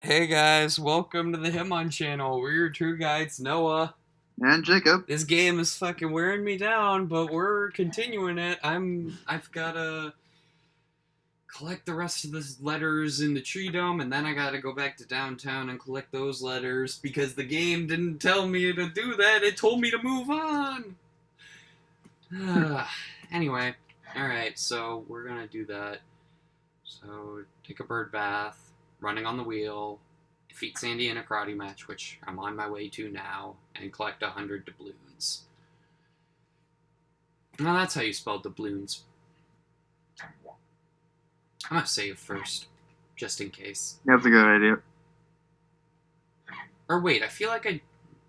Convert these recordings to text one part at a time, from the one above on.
Hey guys, welcome to the HitmonChannel. We're your tour guides, Noah. And Jacob. This game is fucking wearing me down, but we're continuing it. I've gotta collect the rest of the letters in the tree dome, and then I gotta go back to downtown and collect those letters because the game didn't tell me to do that. It told me to move on. Anyway, alright, so we're gonna do that. So, take a bird bath, running on the wheel, defeat Sandy in a karate match, which I'm on my way to now, and collect 100 doubloons. Well, that's how you spell doubloons. I'm gonna save first, just in case. That's a good idea. Or wait, I feel like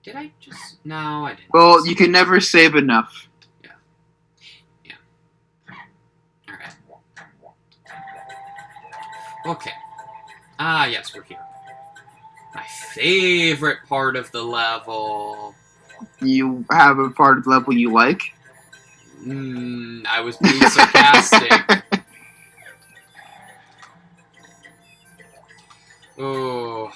did I just... No, I didn't. Well, you can never save enough. Yeah. Alright. Okay. Ah, yes, we're here. My favorite part of the level. You have a part of the level you like. I was being sarcastic. Oh.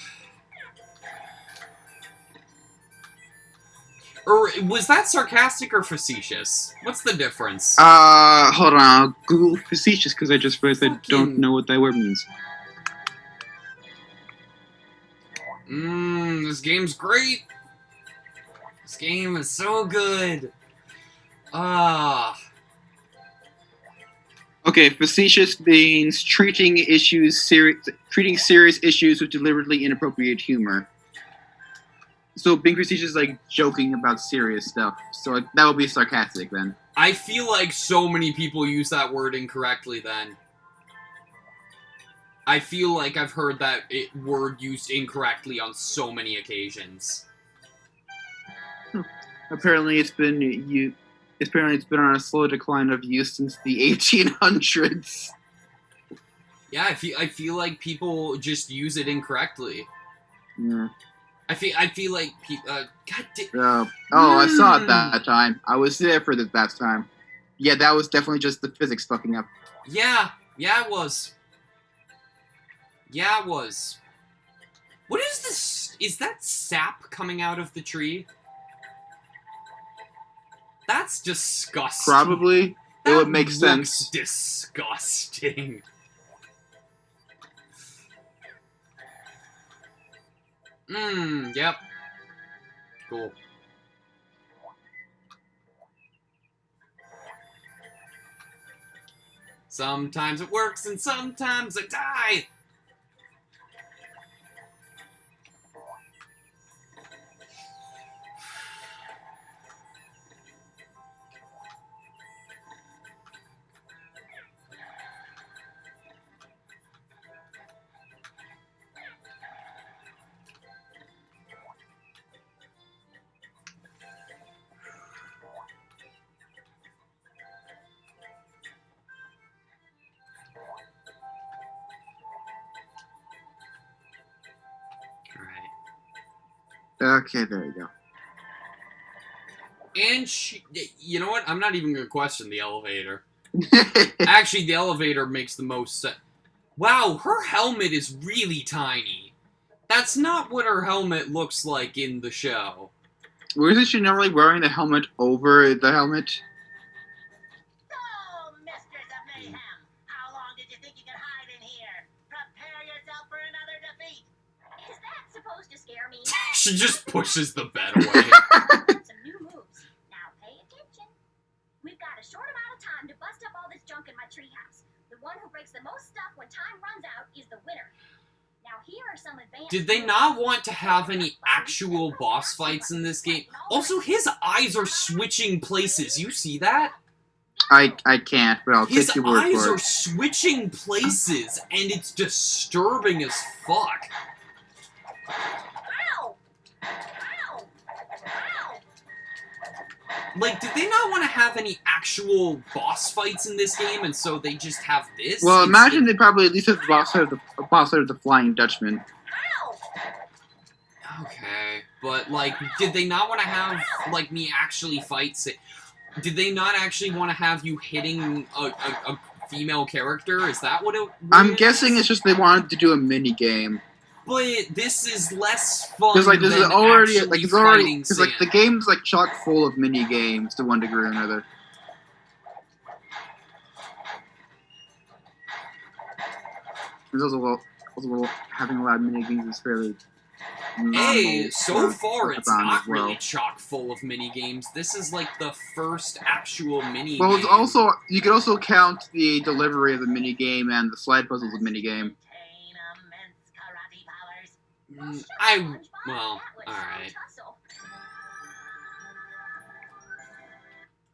Or was that sarcastic or facetious? What's the difference? Hold on. I'll Google facetious because I just realized I don't know what that word means. This game's great. This game is so good. Okay, facetious means treating serious issues with deliberately inappropriate humor. So being facetious is like joking about serious stuff. So that would be sarcastic then. I feel like so many people use that word incorrectly then. I feel like I've heard that word used incorrectly on so many occasions. Apparently it's been on a slow decline of use since the 1800s. Yeah, I feel like people just use it incorrectly. Yeah. I feel like God damn. I saw it that time. I was there for that time. Yeah, that was definitely just the physics fucking up. Yeah, it was. Yeah, it was. What is this? Is that sap coming out of the tree? That's disgusting. Probably. It would make sense. Disgusting. Yep. Cool. Sometimes it works and sometimes I die! Okay, there you go. And you know what? I'm not even gonna question the elevator. Actually, the elevator makes the most sense. Wow, her helmet is really tiny. That's not what her helmet looks like in the show. Isn't she normally wearing the helmet over the helmet? So, Mistress of Mayhem, how long did you think you could hide in here? Prepare yourself for another defeat. Is that supposed to scare me? She just pushes the bed away. Some new moves. Now pay attention. We've got a short amount of time to bust up all this junk in my treehouse. The one who breaks the most stuff when time runs out is the winner. Now here are some advanced... Did they not want to have any actual boss fights in this game? Also, his eyes are switching places. You see that? I can't, but I'll His take your word eyes for are it. switching places, and it's disturbing as fuck. Ow! Ow! Ow! Like, did they not want to have any actual boss fights in this game, and so they just have this? Well, imagine they probably at least have the boss of the Flying Dutchman. Ow! Okay, but, like, did they not want to have, like, me actually fight... Did they not actually want to have you hitting a female character? Is that what it I'm is? guessing it's just they wanted to do a mini game. But this is less fun Because like than there's already actually like it's already fighting because like the Sand. game's like chock full of mini games to one degree or another. There's also having a lot of mini games is fairly normal. Hey, so far it's Japan not as well. really chock full of mini games. This is like the first actual mini Well, game. it's also you can also count the delivery of the mini game and the slide puzzles of mini game. Attain immense karate powers. Well, sure, I SpongeBob, well, that was all some right, tussle.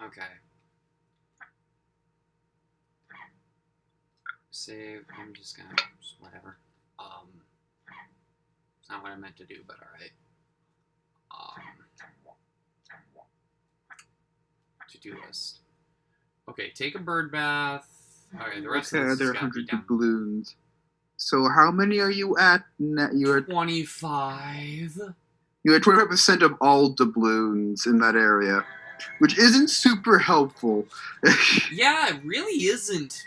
okay. Save. I'm just gonna whatever. It's not what I meant to do, but all right. To-do list. Okay, take a bird bath. Okay, the rest of this there is are gotta be hundreds done. of balloons. So how many are you at? You're 25. at 25% of all doubloons in that area, which isn't super helpful. Yeah, it really isn't.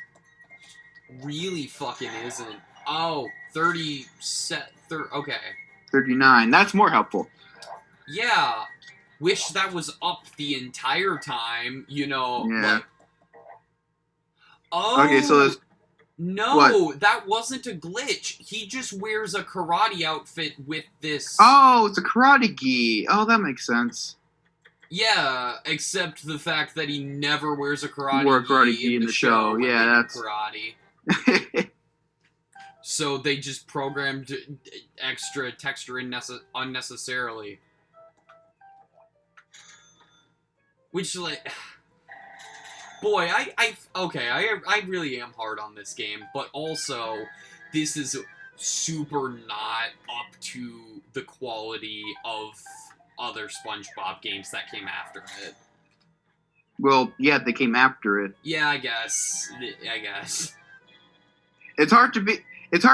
Really fucking isn't. Oh, 30 set. Okay. 39. That's more helpful. Yeah. Wish that was up the entire time, you know. Yeah. Like, oh. Okay, so there's no, that wasn't a glitch. He just wears a karate outfit with this. oh, it's a karate gi. Oh, that makes sense. Yeah, except the fact that he never wears a karate, Wore a karate gi in in the show. when Yeah, they do that's- karate. So they just programmed extra texture unnecessarily. Which, like... Boy, I really am hard on this game, but also, this is super not up to the quality of other SpongeBob games that came after it. Well, yeah, they came after it. Yeah, I guess. It's hard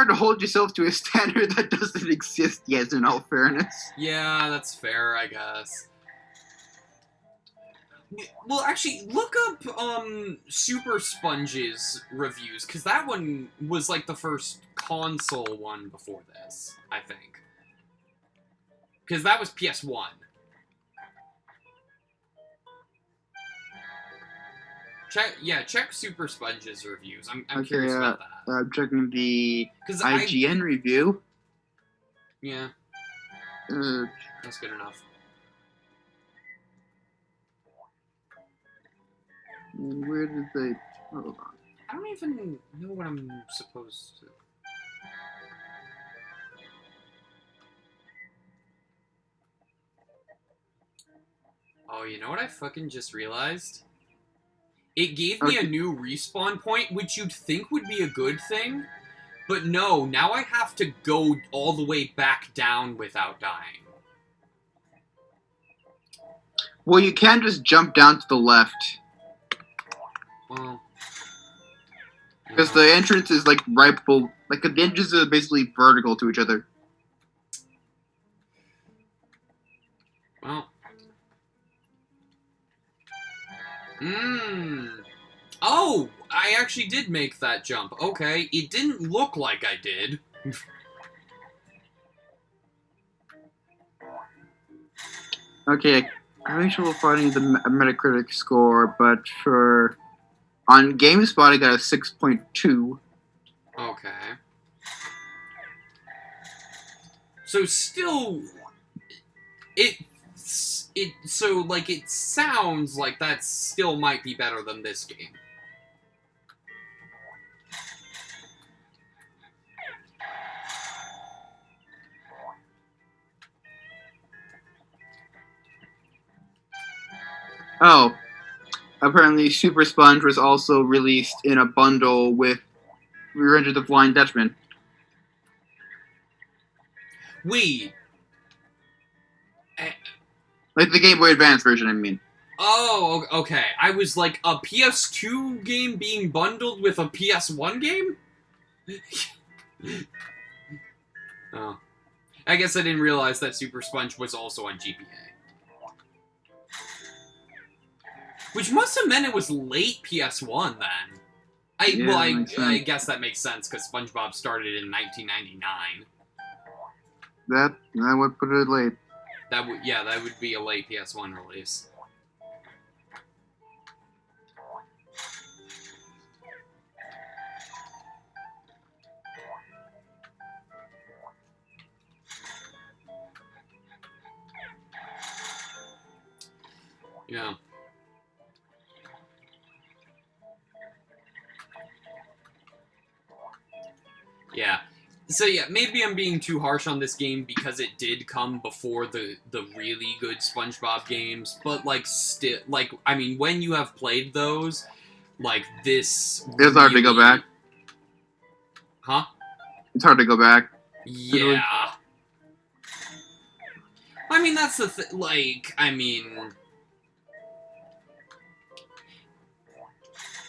to hold yourself to a standard that doesn't exist yet, in all fairness. Yeah, that's fair, I guess. Well, actually, look up Super Sponge's reviews, because that one was like the first console one before this, I think. Because that was PS1. Check Super Sponge's reviews. I'm Okay, curious about that. I'm checking the 'Cause IGN review. Yeah, Uh, that's good enough. where did they... Hold on. I don't even know what I'm supposed to... Oh, you know what I fucking just realized? It gave me a new respawn point, which you'd think would be a good thing. But no, now I have to go all the way back down without dying. Well, you can just jump down to the left. Well... Because the entrance is like right below... Like, the entrances are basically vertical to each other. Well... Oh! I actually did make that jump. Okay, it didn't look like I did. Okay, I'm having trouble finding the Metacritic score, but for... On GameSpot, I got a 6.2. Okay. So still... So, like, it sounds like that still might be better than this game. Oh. Apparently, Super Sponge was also released in a bundle with Revenge of the Flying Dutchman. Wait. Like the Game Boy Advance version, I mean. Oh, okay. I was like, a PS2 game being bundled with a PS1 game? Oh. I guess I didn't realize that Super Sponge was also on GBA. Which must have meant it was late PS1 then. I guess that makes sense, because SpongeBob started in 1999. That would put it late. That would be a late PS1 release. Yeah. Yeah. So yeah, maybe I'm being too harsh on this game because it did come before the really good SpongeBob games, but like still, like, I mean, when you have played those, like this, It's hard to go back. Huh? It's hard to go back. Yeah. I mean, that's the thing. Like, I mean,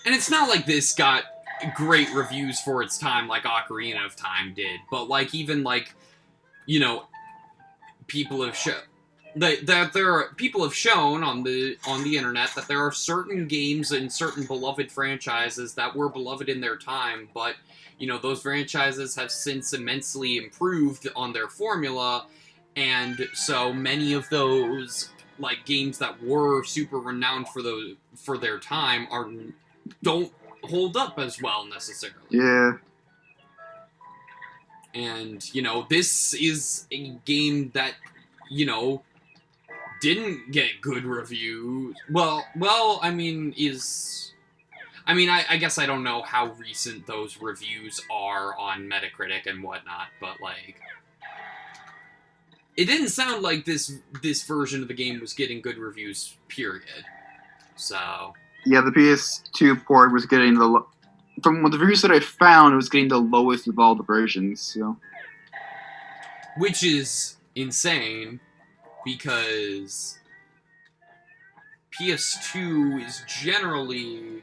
and it's not like this got great reviews for its time like Ocarina of Time did, but like even like, you know, people have shown people have shown on the internet that there are certain games and certain beloved franchises that were beloved in their time, but you know, those franchises have since immensely improved on their formula, and so many of those like games that were super renowned for their time don't hold up as well necessarily. Yeah. And, you know, this is a game that, you know, didn't get good reviews. Well, I mean, I guess I don't know how recent those reviews are on Metacritic and whatnot, but, like, it didn't sound like this version of the game was getting good reviews, period. So... Yeah, the PS2 port was getting from the reviews that I found, it was getting the lowest of all the versions. So, which is insane because PS2 is generally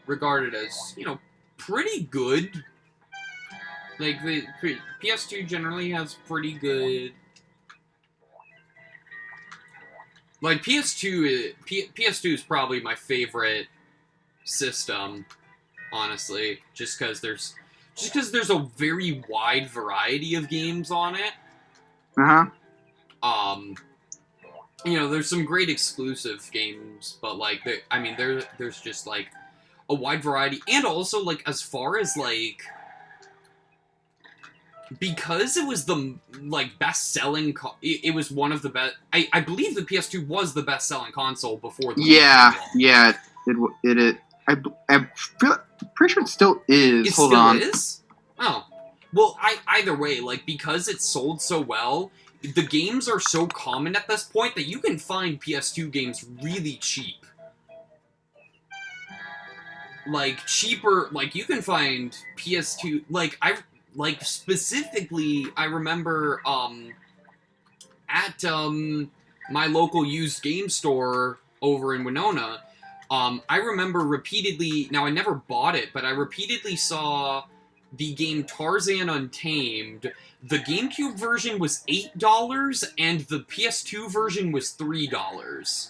regarded as, you know, pretty good. Like the PS2 generally has pretty good. Like, PS2 is probably my favorite system, honestly, just because there's a very wide variety of games on it. You know, there's some great exclusive games, but like, there's just like a wide variety, and also like as far as like, because it was the like best-selling, it was one of the best. I believe the PS2 was the best-selling console before the yeah. I'm pretty sure it still is. It Hold still on. is? Oh, well, either way, like, because it sold so well, the games are so common at this point that you can find PS2 games really cheap. Like, cheaper, like, you can find PS2, like, specifically, I remember, at, my local used game store over in Winona, I remember repeatedly, now I never bought it, but I repeatedly saw the game Tarzan Untamed. The GameCube version was $8, and the PS2 version was $3.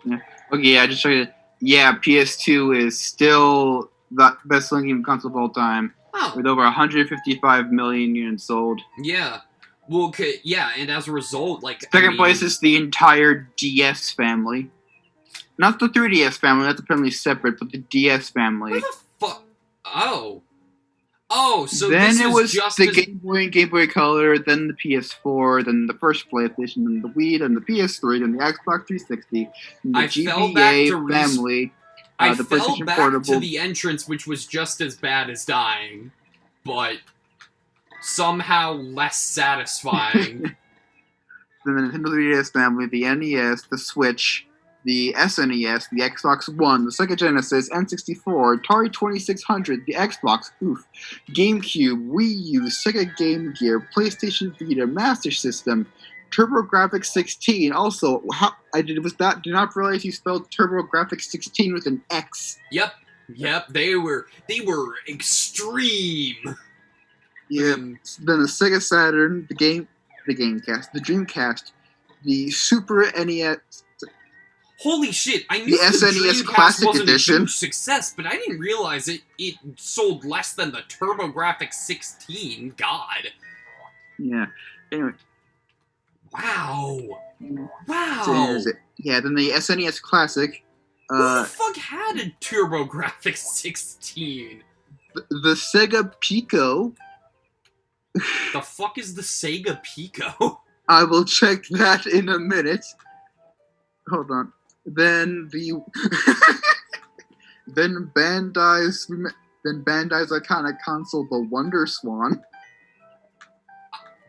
Yeah. Okay, I just showed you. Yeah, PS2 is still the best-selling game console of all time. Oh. With over 155 million units sold. Yeah. Well, yeah, and as a result, like... Second place is the entire DS family. Not the 3DS family, that's apparently separate, but the DS family. What the fuck? Oh. Oh, so then this it was just the Game Boy and Game Boy Color, then the PS4, then the first PlayStation, then the Wii, then the PS3, then the Xbox 360, then the GBA family, I the fell PlayStation back Portable. to the entrance, which was just as bad as dying, but somehow less satisfying. Then the Nintendo 3DS family, the NES, the Switch, the SNES, the Xbox One, the Sega Genesis, N64, Atari 2600, the Xbox, GameCube, Wii U, Sega Game Gear, PlayStation Vita, Master System, TurboGrafx 16. Also, did not realize you spelled TurboGrafx 16 with an X. Yep, they were extreme. Yeah. Then the Sega Saturn, the Gamecast, the Dreamcast, the Super NES. Holy shit! I knew the SNES Dreamcast Classic wasn't Edition. a huge success, but I didn't realize it sold less than the TurboGrafx 16. God. Yeah. Anyway. Wow. So Wow. there's it. Yeah, then the SNES Classic. Who the fuck had a TurboGrafx 16? The Sega Pico. The fuck is the Sega Pico? I will check that in a minute. Hold on. Then then Bandai's iconic console, the Wonder Swan.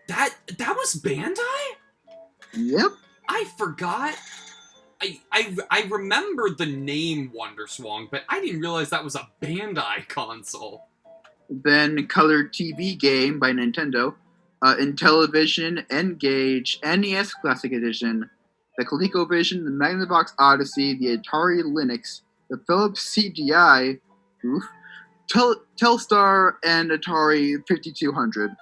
That was Bandai? Yep. I forgot. I remember the name Wonder Swan, but I didn't realize that was a Bandai console. Then Color TV Game by Nintendo. Intellivision, N-Gage, NES Classic Edition, the ColecoVision, the Magnavox Odyssey, the Atari Lynx, the Philips CDI, Telstar, and Atari 5200.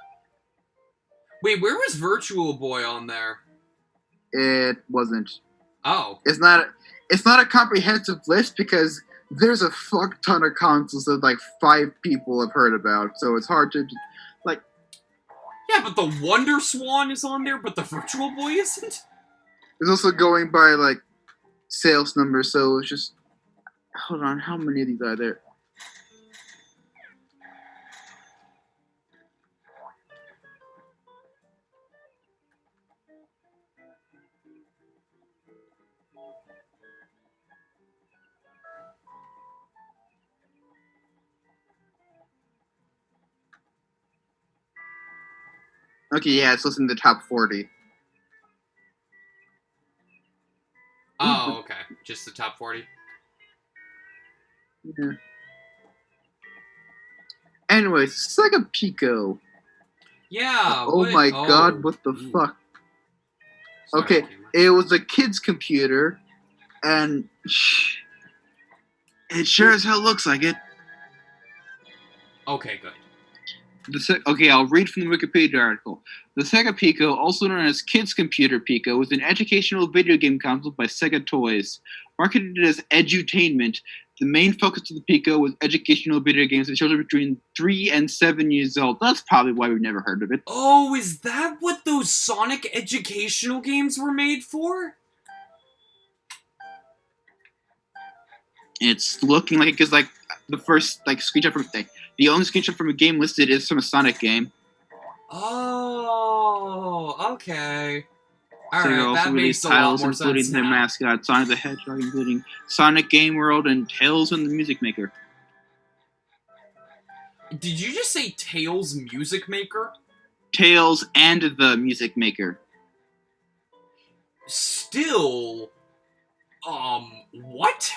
Wait, where was Virtual Boy on there? It wasn't. Oh. It's not a comprehensive list because there's a fuck ton of consoles that like 5 people have heard about, so it's hard to like. Yeah, but the Wonder Swan is on there, but the Virtual Boy isn't? It's also going by like sales numbers, so it's just hold on, how many of these are there? Okay, yeah, it's listed in the top 40. Oh, okay. Just the top 40? Yeah. Anyways, Sega Pico. Yeah. Oh my god, what the fuck? Sorry, Okay, camera. it was a kid's computer, and it sure as hell looks like it. Okay, good. Okay, I'll read from the Wikipedia article. The Sega Pico, also known as Kids Computer Pico, was an educational video game console by Sega Toys. Marketed as edutainment, the main focus of the Pico was educational video games for children between 3 and 7 years old. That's probably why we've never heard of it. Oh, is that what those Sonic educational games were made for? It's looking like it because like the first like screenshot from the only screenshot from a game listed is from a Sonic game. Oh, okay. Sega Alright, also that makes released a lot titles more including sense their now. mascot Sonic the Hedgehog, including Sonic Game World and Tales and the Music Maker. Did you just say Tails Music Maker? Tales and the Music Maker. Still, what?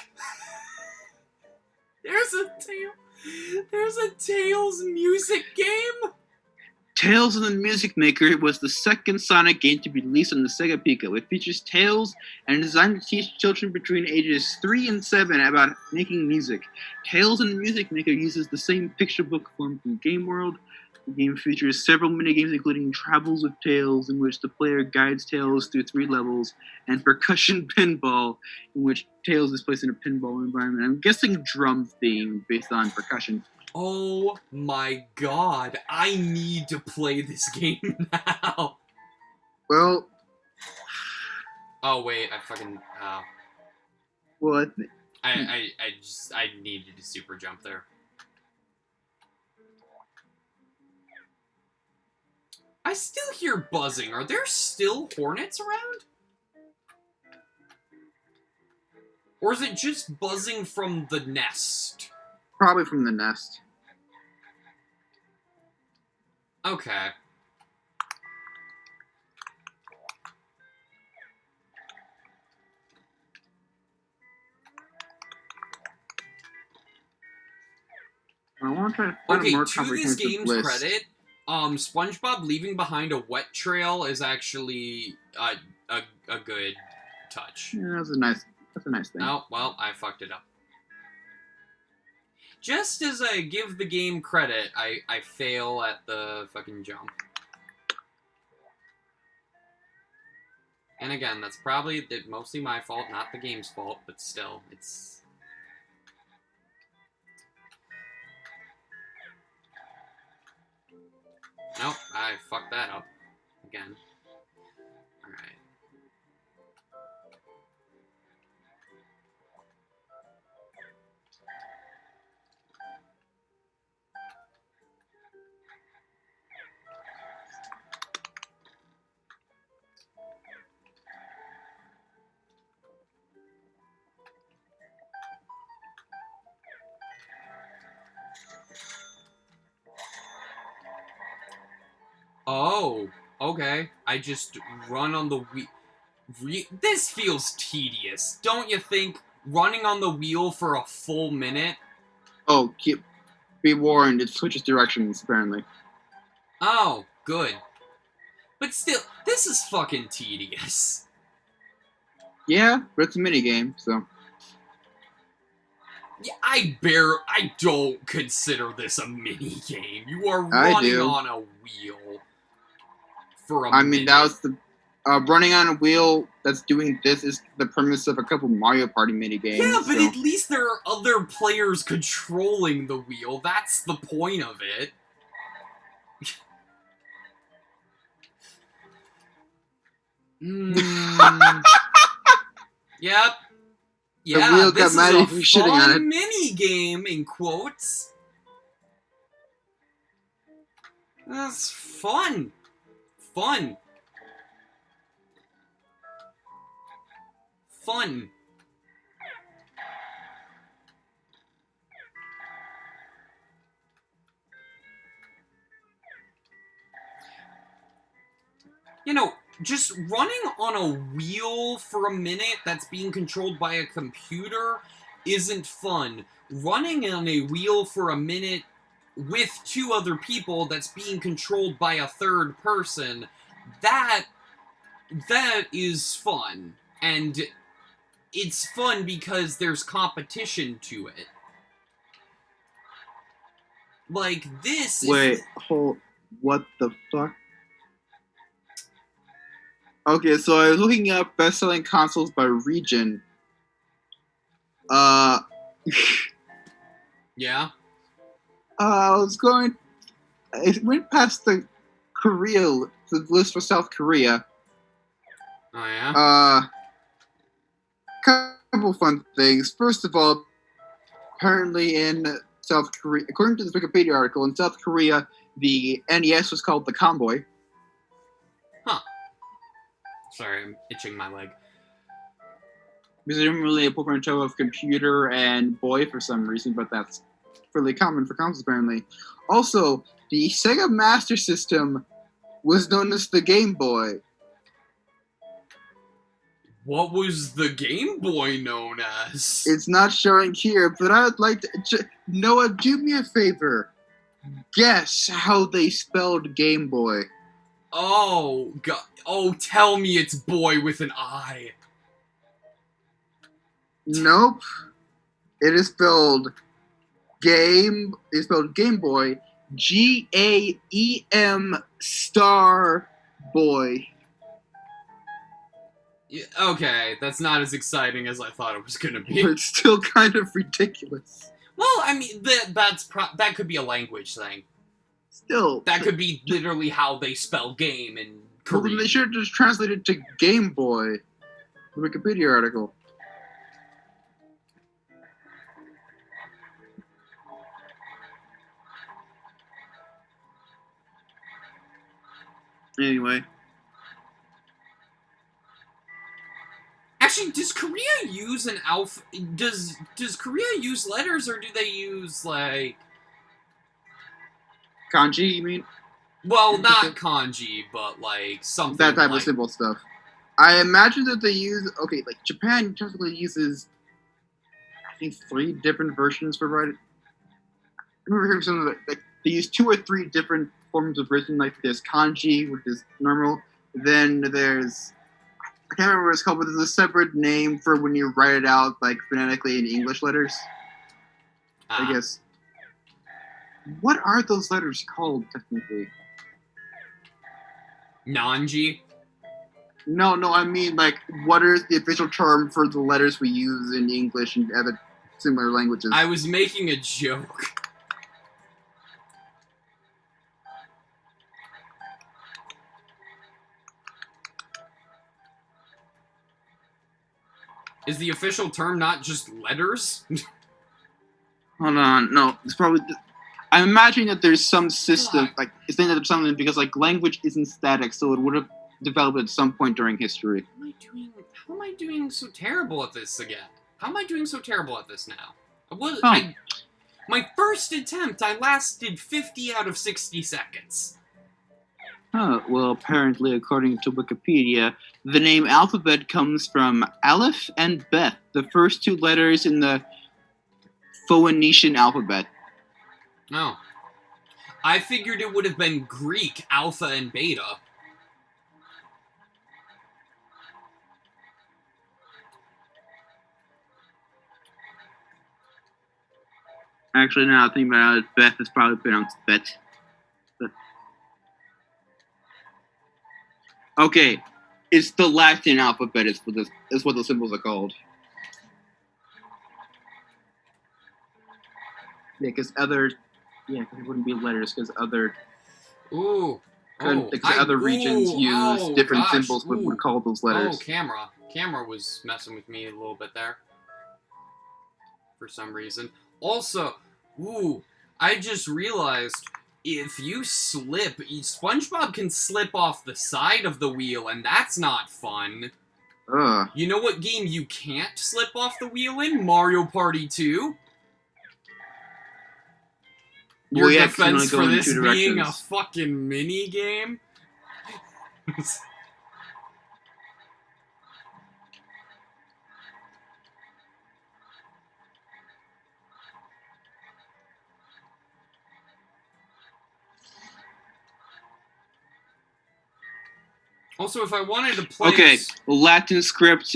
There's a Tails music game? Tales and the Music Maker was the second Sonic game to be released on the Sega Pico. It features Tales and is designed to teach children between ages 3 and 7 about making music. Tales and the Music Maker uses the same picture book form from Game World. The game features several minigames, including Travels with Tails, in which the player guides Tails through 3 levels, and Percussion Pinball, in which Tails is placed in a pinball environment. I'm guessing drums being based on percussion. Oh my god, I need to play this game now. Well... Oh wait, I fucking, What? I needed to super jump there. I still hear buzzing. Are there still hornets around? Or is it just buzzing from the nest? Probably from the nest. Okay. I want to try to find Okay, a more to this comprehensive game's list. credit, SpongeBob leaving behind a wet trail is actually a good touch. Yeah, that's a nice thing. Oh, well, I fucked it up. Just as I give the game credit, I fail at the fucking jump. And again, that's probably mostly my fault, not the game's fault, but still, it's... Nope, I fucked that up. Oh, okay. I just run on the wheel. This feels tedious, don't you think? Running on the wheel for a full minute? Oh, be warned, it switches directions, apparently. Oh, good. But still, this is fucking tedious. Yeah, but it's a minigame, so... Yeah, I don't consider this a minigame. You are I running do. on a wheel for a I mean, minute. that was the... running on a wheel that's doing this is the premise of a couple Mario Party minigames. Yeah, but so. at least there are other players controlling the wheel. That's the point of it. Yep. Yeah, wheel this got mad is if a we shitting on fun it. mini-game, in quotes. That's fun. Fun. Fun. You know, just running on a wheel for a minute that's being controlled by a computer isn't fun. Running on a wheel for a minute with two other people that's being controlled by a third person, that is fun. And it's fun because there's competition to it. Like, this is... Wait, what the fuck? Okay, so I was looking up best-selling consoles by region. Yeah? I was going... It went past the list for South Korea. Oh, yeah? Couple fun things. First of all, apparently in South Korea, according to the Wikipedia article, in South Korea, the NES was called the Comboy. Huh. Sorry, I'm itching my leg. Presumably a portmanteau of computer and boy for some reason, but that's fairly common for consoles apparently. Also, the Sega Master System was known as the Game Boy. What was the Game Boy known as? It's not showing here, but I would like to... Noah, do me a favor. Guess how they spelled Game Boy. Oh, God. Oh, tell me it's boy with an I. Nope. It is spelled Game Boy. GAEM star boy. Yeah, okay, that's not as exciting as I thought it was gonna be. But it's still kind of ridiculous. Well, I mean, that could be a language thing. Still. That could be literally how they spell game in Well, then Korean. they should have just translated to Game Boy. The Wikipedia article. Anyway. Actually, does Korea use an alpha? Does Korea use letters, or do they use, like... Kanji, you mean? Well, not kanji, but, like, something That type like... of simple stuff. I imagine that they use... Okay, like, Japan typically uses... I think 3 different versions for writing... I remember hearing something like they use 2 or 3 different forms of written, like there's kanji, which is normal. Then there's... I can't remember what it's called, but there's a separate name for when you write it out, like, phonetically in English letters. I guess. What are those letters called, technically? Nanji? No, I mean, like, what is the official term for the letters we use in English and other similar languages? I was making a joke. Is the official term not just letters? Hold on, no, it's probably... I'm imagining that there's some system, like, it's ended up something because, like, language isn't static, so it would have developed at some point during history. How am I doing so terrible at this again? How am I doing so terrible at this now? My first attempt, I lasted 50 out of 60 seconds. Oh, well, apparently, according to Wikipedia, the name alphabet comes from Aleph and Beth, the first two letters in the Phoenician alphabet. No. I figured it would have been Greek, alpha and beta. Actually, now thinking about it, Beth is probably pronounced Bet. Okay, it's the Latin alphabet is what the symbols are called. Yeah, because it wouldn't be letters, because other regions use different symbols would call those letters. Oh, camera. Camera was messing with me a little bit there. For some reason. Also, I just realized if you slip, SpongeBob can slip off the side of the wheel, and that's not fun. You know what game you can't slip off the wheel in? Mario Party 2. Your defense for this being a fucking mini game? Also, if I wanted to play... Okay, Latin script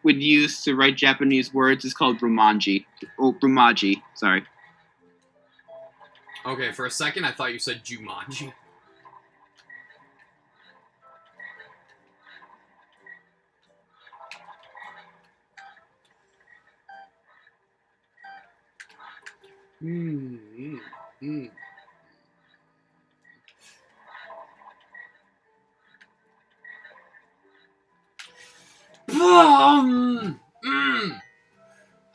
would use to write Japanese words is called romaji. Oh, romaji, sorry. Okay, for a second I thought you said Jumanji.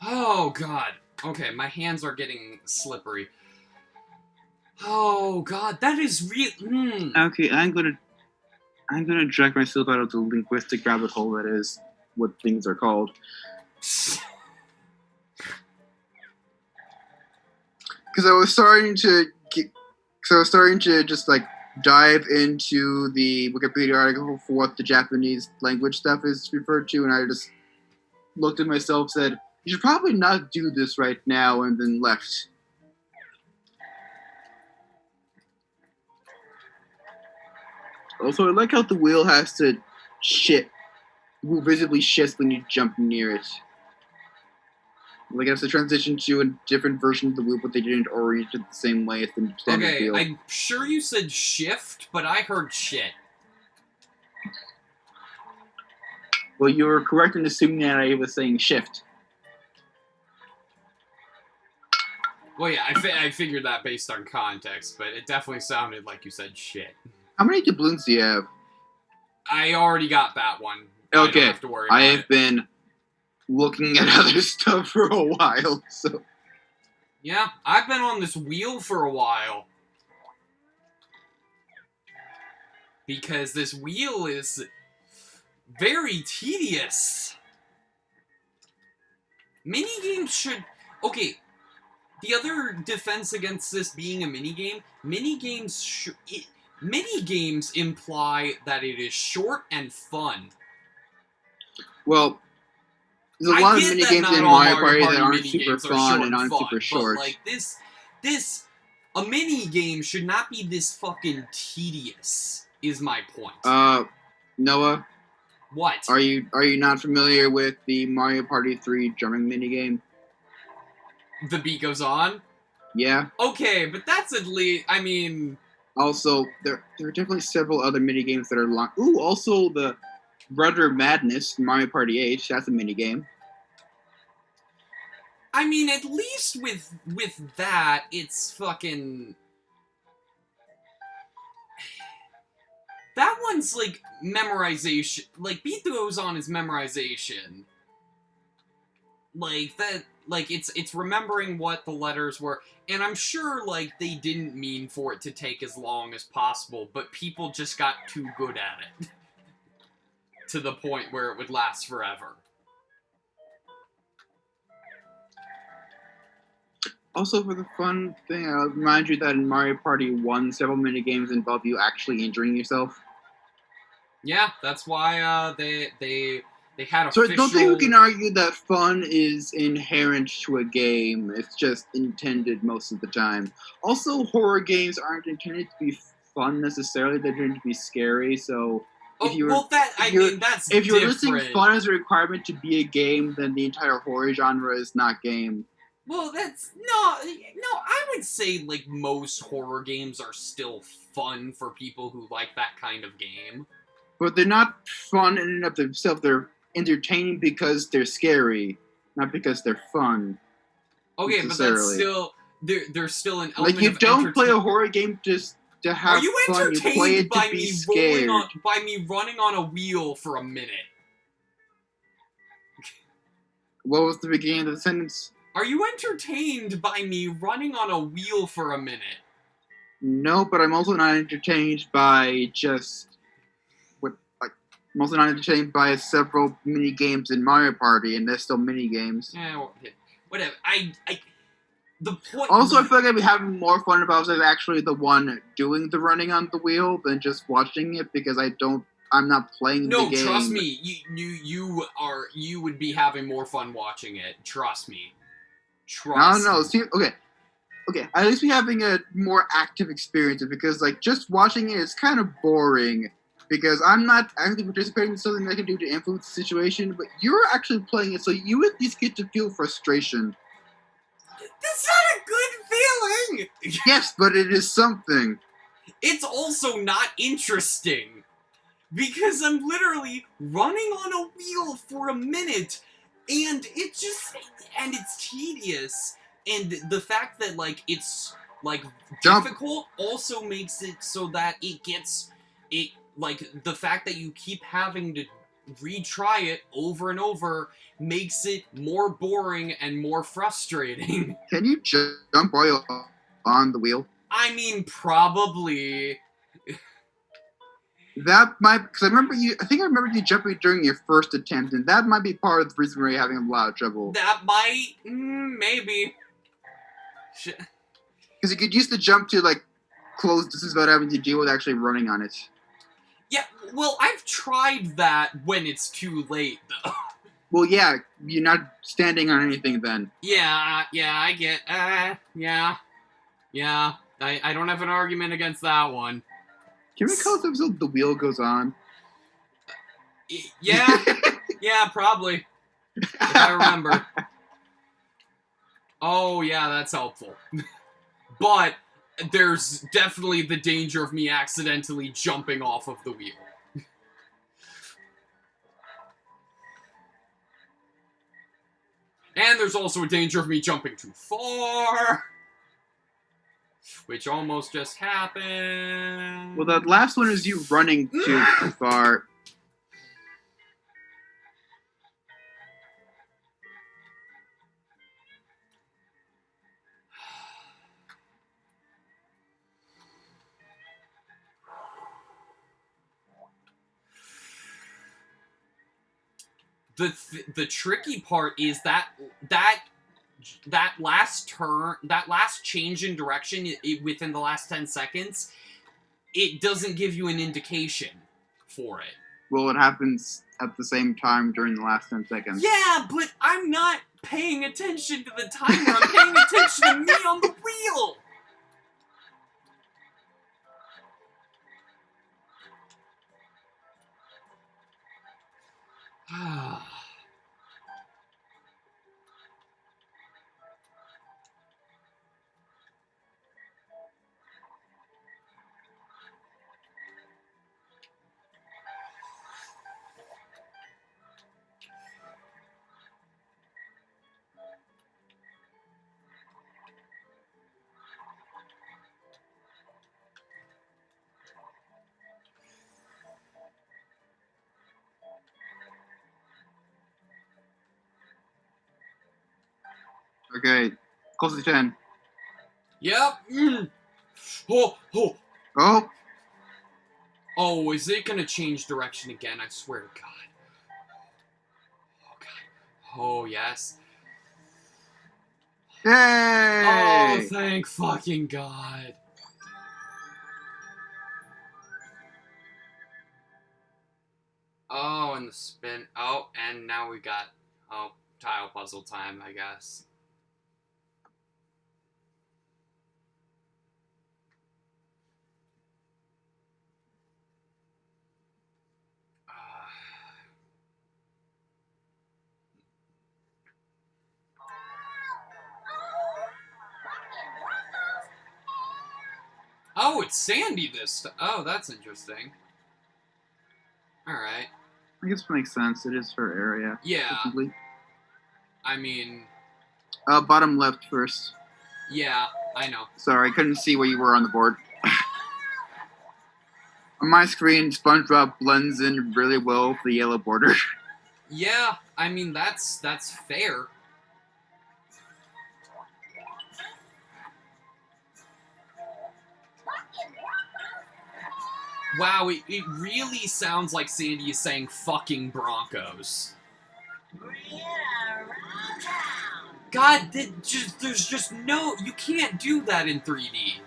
Oh, God. Okay, my hands are getting slippery. Oh, God, that is real. Okay, I'm gonna drag myself out of the linguistic rabbit hole that is what things are called. Because I was starting to just like dive into the Wikipedia article for what the Japanese language stuff is referred to, and I just looked at myself, said, "You should probably not do this right now," and then left. Also, I like how the wheel has to visibly shifts when you jump near it. Like, it has to transition to a different version of the wheel, but they didn't orient it the same way as the standard wheel. Okay, I'm sure you said shift, but I heard shit. Well, you were correct in assuming that I was saying shift. Well, yeah, I figured that based on context, but it definitely sounded like you said shit. How many doubloons do you have? I already got that one. Okay, I don't have to worry about I have been looking at other stuff for a while, so... Yeah, I've been on this wheel for a while. Because this wheel is very tedious. Minigames should... Okay, the other defense against this being a minigame, minigames imply that it is short and fun. Well, there's a lot of minigames in Mario Party that aren't super fun and aren't super short. But, like, a minigame should not be this fucking tedious, is my point. Noah? What? Are you not familiar with the Mario Party 3 drumming minigame? The beat goes on? Yeah. Okay, but that's at least, I mean... Also, there are definitely several other minigames that are long. Ooh, also the Brother Madness from Mario Party 8, that's a minigame. I mean, at least with that, it's fucking... That one's, like, memorization. Like, beat goes on is memorization. Like, that... Like, it's remembering what the letters were, and I'm sure, like, they didn't mean for it to take as long as possible, but people just got too good at it. To the point where it would last forever. Also, for the fun thing, I'll remind you that in Mario Party 1, several minigames involve you actually injuring yourself. Yeah, that's why they had So I official. don't think we can argue that fun is inherent to a game. It's just intended most of the time. Also, horror games aren't intended to be fun necessarily. They're intended to be scary. So Oh, if you're well, that's if you're different. listing fun as a requirement to be a game, then the entire horror genre is not game. Well, that's no. I would say like most horror games are still fun for people who like that kind of game. But they're not fun in and of themselves. They're entertaining because they're scary, not because they're fun. Okay, but that's still there's still an element Like you of don't play a horror game just to have Are you fun. You play entertained it to by be me scared. by me running on a wheel for a minute? What was the beginning of the sentence? Are you entertained by me running on a wheel for a minute? No, but I'm also not entertained by just I'm also not entertained by several mini games in Mario Party, and they're still mini games. Yeah, well, whatever. The point. Also, I feel like I'd be having more fun if I was actually the one doing the running on the wheel than just watching it, because I'm not playing the game. No, trust me. You would be having more fun watching it. Trust me. I don't know. See, okay. At least be having a more active experience, because like just watching it is kind of boring. Because I'm not actually participating in something that I can do to influence the situation, but you're actually playing it, so you at least get to feel frustration. That's not a good feeling! Yes, but it is something. It's also not interesting. Because I'm literally running on a wheel for a minute, and it's tedious. And the fact that, like, it's, like, difficult also makes it so that like, the fact that you keep having to retry it over and over makes it more boring and more frustrating. Can you jump while you're on the wheel? I mean, probably. That might, because I remember you jumping during your first attempt, and that might be part of the reason why you're having a lot of trouble. That might, maybe. Because you could use the jump to, like, close distance without having to deal with actually running on it. Yeah, well, I've tried that when it's too late, though. Well, yeah, you're not standing on anything then. Yeah, I get, yeah. I don't have an argument against that one. Can we call this episode The Wheel Goes On? Yeah, yeah, probably. If I remember. Oh, yeah, that's helpful. But there's definitely the danger of me accidentally jumping off of the wheel. And there's also a danger of me jumping too far. Which almost just happened. Well, that last one is you running too far. The tricky part is that last turn, that last change in direction within the last 10 seconds, it doesn't give you an indication for it. Well, it happens at the same time during the last 10 seconds. Yeah, but I'm not paying attention to the timer. I'm paying attention to me on the wheel. Okay, close to 10. Yep. Oh. Oh. Oh, is it gonna change direction again? I swear to God. Oh, God. Oh, yes. Oh, Yay! thank fucking God. Oh, and the spin. Oh, and now we got, oh, tile puzzle time, I guess. Oh, it's Sandy this time. Oh, that's interesting. Alright. I guess it makes sense. It is her area. Yeah. Technically. I mean, Bottom left first. yeah, I know. Sorry, I couldn't see where you were on the board. On my screen, SpongeBob blends in really well with the yellow border. Yeah, I mean, that's fair. Wow, it really sounds like Sandy is saying fucking Broncos. God, there's just no... You can't do that in 3D.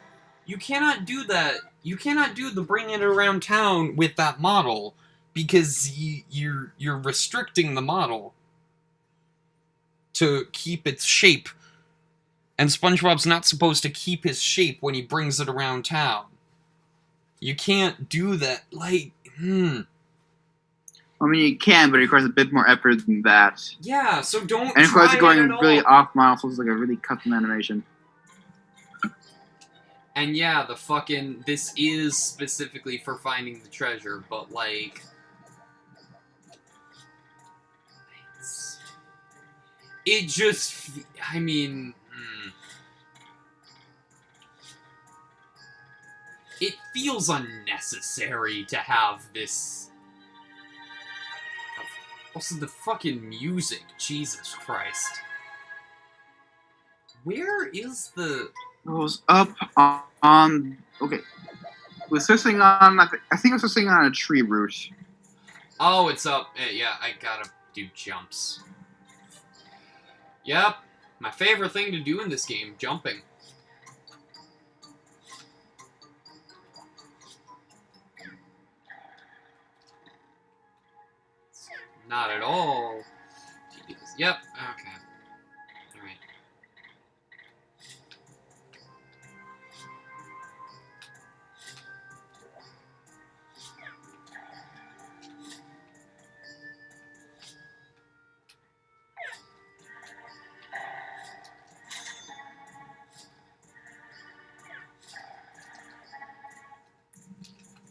You cannot do that. You cannot do the bring it around town with that model, because you're restricting the model to keep its shape. And SpongeBob's not supposed to keep his shape when he brings it around town. You can't do that. Like, I mean, you can, but it requires a bit more effort than that. Yeah, so don't And it requires try going it at really all. off model, so it's like a really custom animation. And yeah, the fucking... This is specifically for finding the treasure, but like... It just... I mean... It feels unnecessary to have this... Also, the fucking music. Jesus Christ. Where is the... It was up on... Okay. It was switching on... Like, I think it was switching on a tree root. Oh, it's up. Yeah, I gotta do jumps. Yep. My favorite thing to do in this game, jumping. Not at all. Yep, okay. Alright.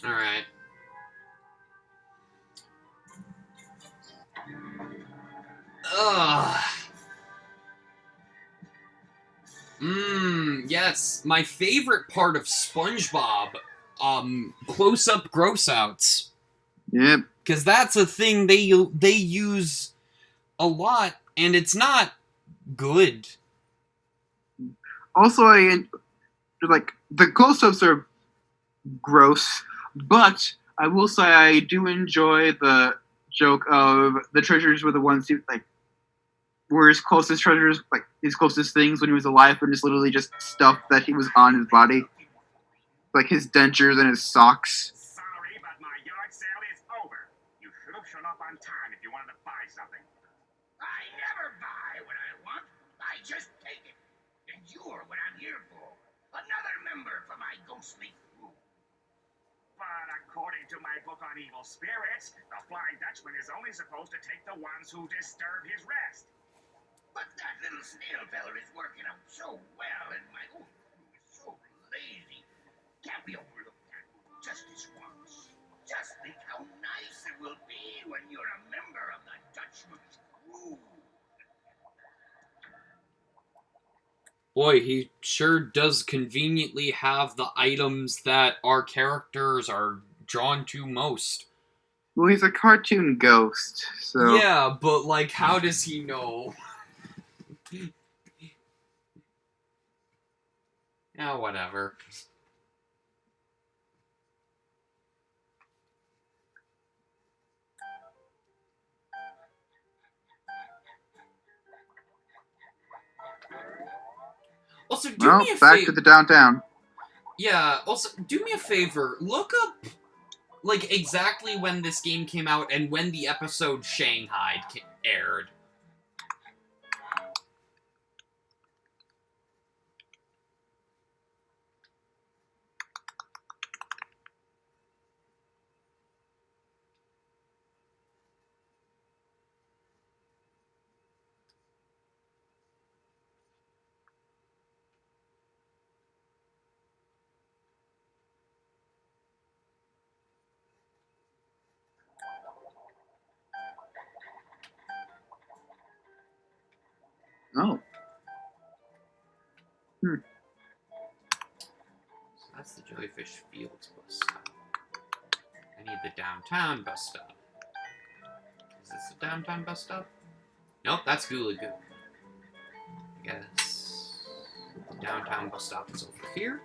Alright. Ugh. Yes. My favorite part of SpongeBob, close-up gross-outs. Yep. Because that's a thing they use a lot, and it's not good. Also, like, the close-ups are gross, but I will say I do enjoy the joke of the treasures were the ones who, like, were his closest treasures, like, his closest things when he was alive, and it's literally just stuff that he was on his body. Like his dentures and his socks. Sorry, but my yard sale is over. You should have shown up on time if you wanted to buy something. I never buy what I want. I just take it. And you're what I'm here for. Another member for my ghostly crew. But according to my book on evil spirits, the Flying Dutchman is only supposed to take the ones who disturb his rest. But that little snail feller is working out so well, and my own crew is so lazy. Can't we overlook that just this once? Just think how nice it will be when you're a member of the Dutchman's crew. Boy, he sure does conveniently have the items that our characters are drawn to most. Well, he's a cartoon ghost, so... Yeah, but, like, how does he know? Yeah, whatever. Also, do me a back to favor. the downtown. Yeah, also, do me a favor. Look up, like, exactly when this game came out and when the episode Shanghai aired. Oh. So that's the Jellyfish Fields bus stop. I need the downtown bus stop. Is this the downtown bus stop? Nope, that's Gula Goo. I guess the downtown bus stop is over here.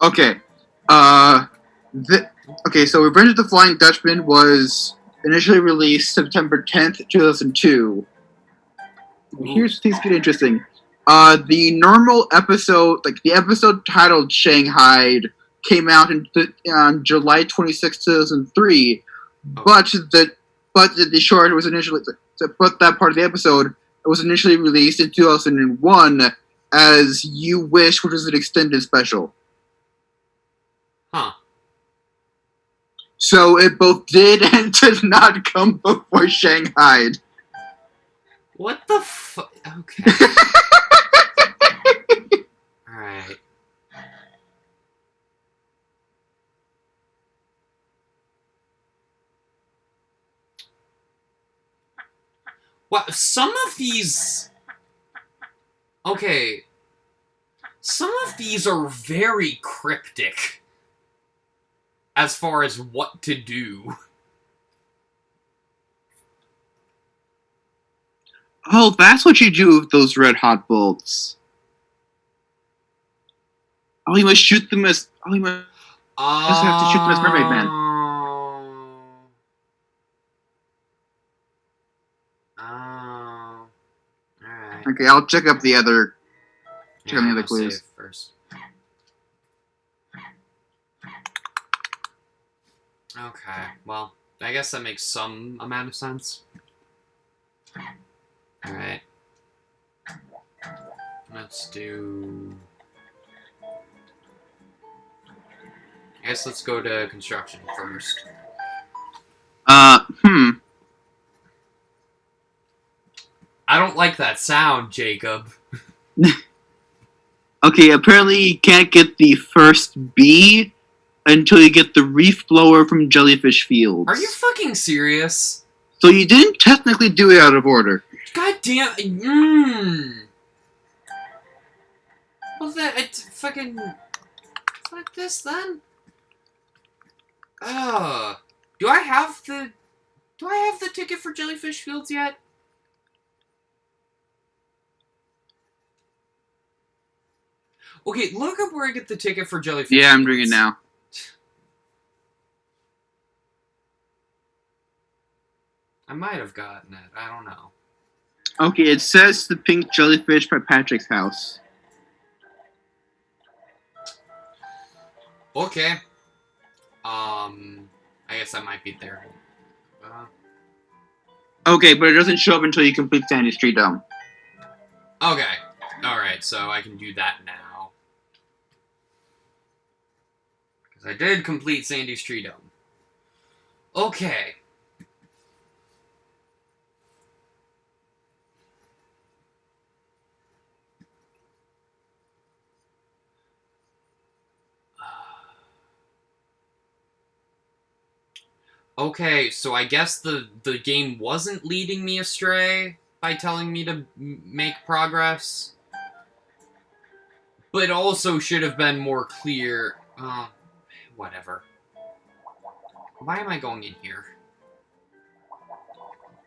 Okay. Okay, so Revenge of the Flying Dutchman was initially released September 10th, 2002. Here's things get interesting. The normal episode, like the episode titled Shanghai, came out on July 26, 2003. But the short was initially, but that part of the episode was initially released in 2001 as You Wish, which was an extended special. Huh. So it both did and did not come before Shanghai. What the fuck? Okay. Alright. Wow, some of these... Okay. Some of these are very cryptic as far as what to do. Oh, that's what you do with those red hot bolts. Oh, you must shoot them as... Oh, you must have to shoot them as Mermaid Man. Alright. Okay, I'll check up the other... Check on the Yeah, other I'll clues. save first. Okay, well, I guess that makes some amount of sense. Alright. Let's do... I guess let's go to construction first. Hmm. I don't like that sound, Jacob. Okay, apparently you can't get the first B until you get the reef blower from Jellyfish Fields. Are you fucking serious? So you didn't technically do it out of order. God damn. Well, that it's fucking. Fuck this then. Do I have the ticket for Jellyfish Fields yet? Okay, look up where I get the ticket for Jellyfish Fields. Yeah, I'm doing it now. I might have gotten it. I don't know. Okay, it says the pink jellyfish by Patrick's house. Okay. I guess that might be there. Okay, but it doesn't show up until you complete Sandy's Tree Dome. Okay. Alright, so I can do that now. Because I did complete Sandy's Tree Dome. Okay. Okay, so I guess the game wasn't leading me astray by telling me to make progress. But also should have been more clear. Whatever. Why am I going in here?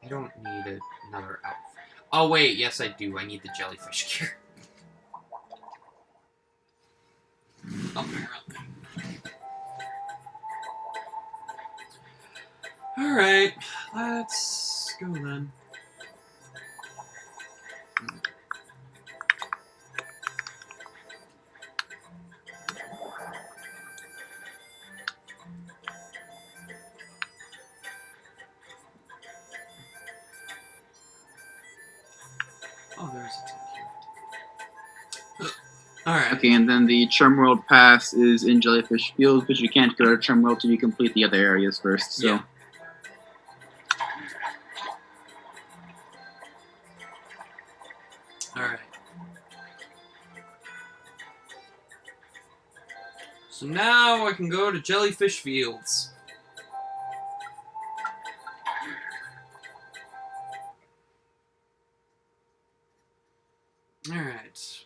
I don't need another outfit. Oh wait, yes I do. I need the jellyfish gear. Apparently. Alright, let's go then. there's a tank here. Alright. Okay, and then the Chum World Pass is in Jellyfish Fields, but you can't go to Chum World till you complete the other areas first. So. Yeah. Alright. So now I can go to Jellyfish Fields. Alright.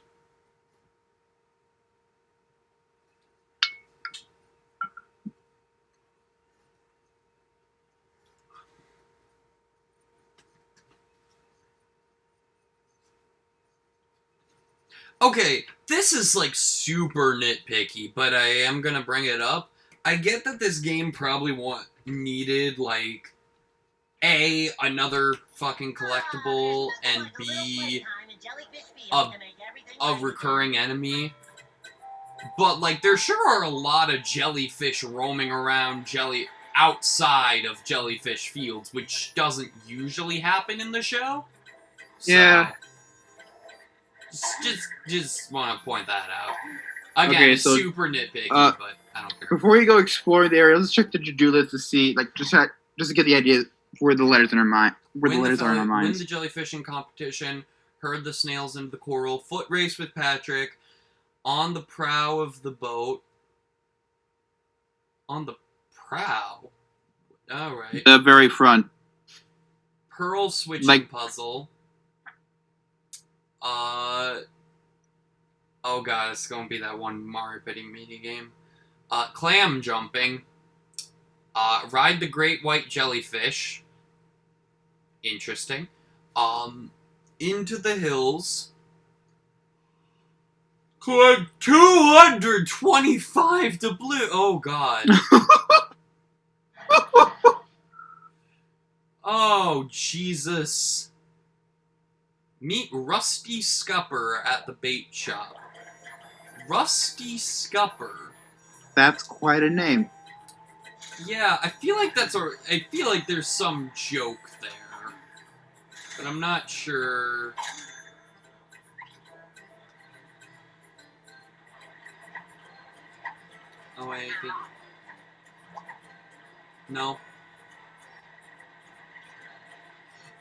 Okay, this is like super nitpicky, but I am gonna bring it up. I get that this game probably needed like A, another fucking collectible, and B, a recurring enemy. But like there sure are a lot of jellyfish roaming around outside of Jellyfish Fields, which doesn't usually happen in the show. So, Yeah. Just want to point that out. Again, Okay, it's so, super nitpicky, but I don't care. Before you go explore the area, let's check the to-do list to see, like, just to get the idea where the letters in our mind, where the letters are in our Win minds. the jellyfishing competition, herd the snails into the coral, foot race with Patrick, on the prow of the boat. On the prow? Alright. The very front. Pearl switching puzzle. Oh god, it's gonna be that one Mario bidding minigame. Clam jumping. Ride the great white jellyfish. Interesting. Into the hills. Collect 225 to blue. Oh god. Oh Jesus. Meet Rusty Scupper at the bait shop. Rusty Scupper. That's quite a name. Yeah, I feel like I feel like there's some joke there. But I'm not sure. Oh wait, no.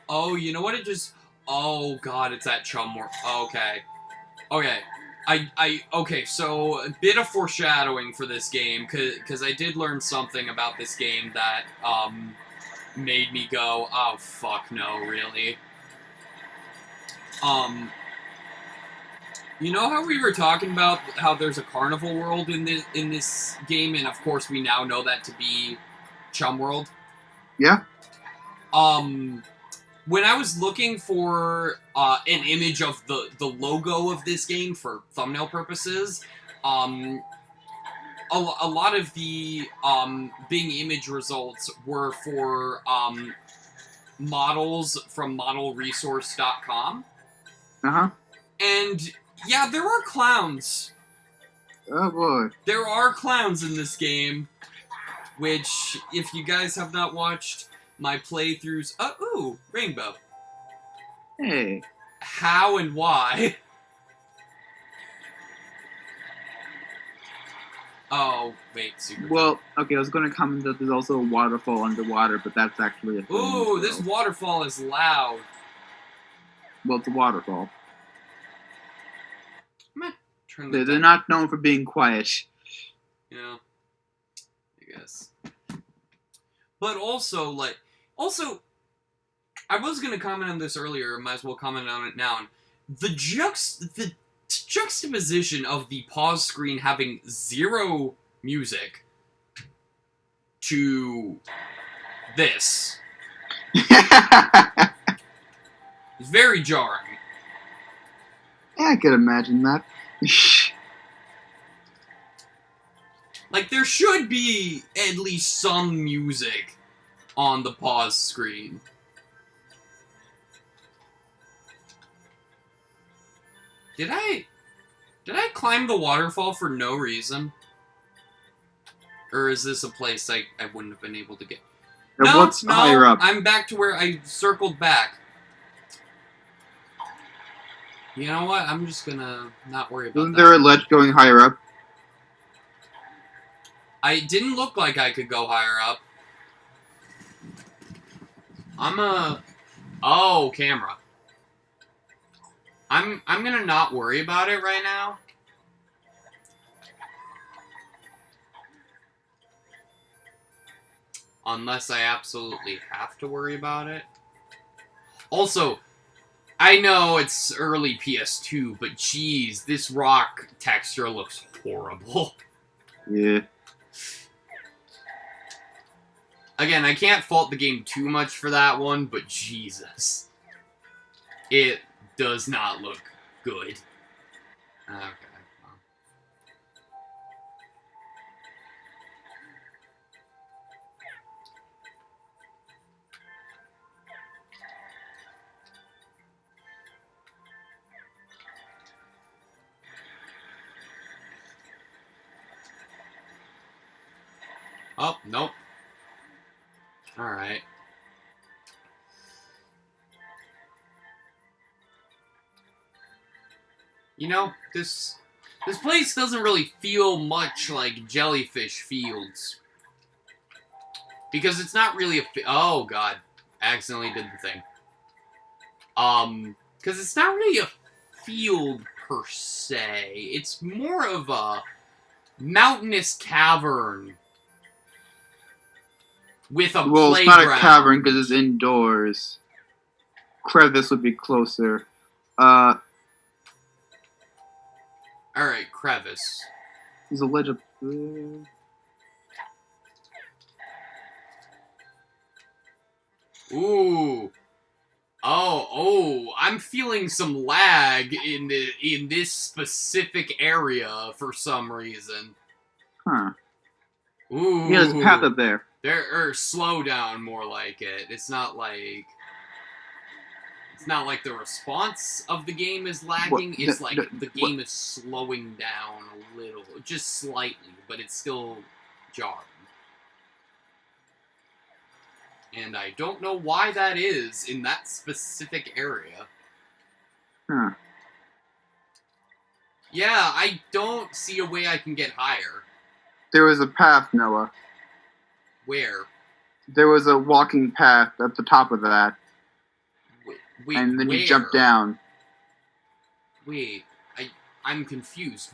Oh, you know what it just... Oh god, it's that Chum World. Okay. Okay. Okay, so a bit of foreshadowing for this game, because I did learn something about this game that, made me go, oh fuck no, really? You know how we were talking about how there's a carnival world in this game, and of course we now know that to be Chum World? Yeah. When I was looking for an image of the logo of this game for thumbnail purposes, a lot of the Bing image results were for models from modelresource.com. Uh-huh. And yeah, there are clowns. Oh boy. There are clowns in this game, which, if you guys have not watched my playthroughs... ooh, rainbow. Hey. How and why? Oh, wait, super. Well, okay, I was going to comment that there's also a waterfall underwater, but that's actually a thing. Ooh, so. this waterfall is loud. Well, it's a waterfall. I'm gonna turn the... They're not known for being quiet. Yeah, I guess. But also, like... Also, I was going to comment on this earlier, might as well comment on it now. The juxtaposition of the pause screen having zero music to this is very jarring. Yeah, I could imagine that. Like, there should be at least some music on the pause screen. Did I climb the waterfall for no reason? Or is this a place I wouldn't have been able to get? No, what's higher up? I'm back to where I circled back. You know what? I'm just gonna not worry about Isn't that. there a ledge going higher up? I didn't look like I could go higher up. Oh, camera. I'm gonna not worry about it right now. Unless I absolutely have to worry about it. Also, I know it's early PS2, but geez, this rock texture looks horrible. Yeah. Again, I can't fault the game too much for that one, but Jesus. It does not look good. Okay. Oh, nope. Alright. You know, this place doesn't really feel much like Jellyfish Fields. Because it's not really oh god. Accidentally did the thing. Because it's not really a field per se. It's more of a mountainous cavern with a Well, playground. it's not a cavern because it's indoors. Crevice would be closer. Alright, crevice. There's a ledge up there. Ooh. Oh, I'm feeling some lag in this specific area for some reason. Huh. Ooh. Yeah, there's a path up there. Or slow down more like it. It's not like the response of the game is lagging. It's like the game is slowing down a little, just slightly, but it's still jarring. And I don't know why that is in that specific area. Huh. Yeah, I don't see a way I can get higher. There was a path, Noah. Where? There was a walking path at the top of that. Wait, and then where? you jump down. Wait, I'm confused.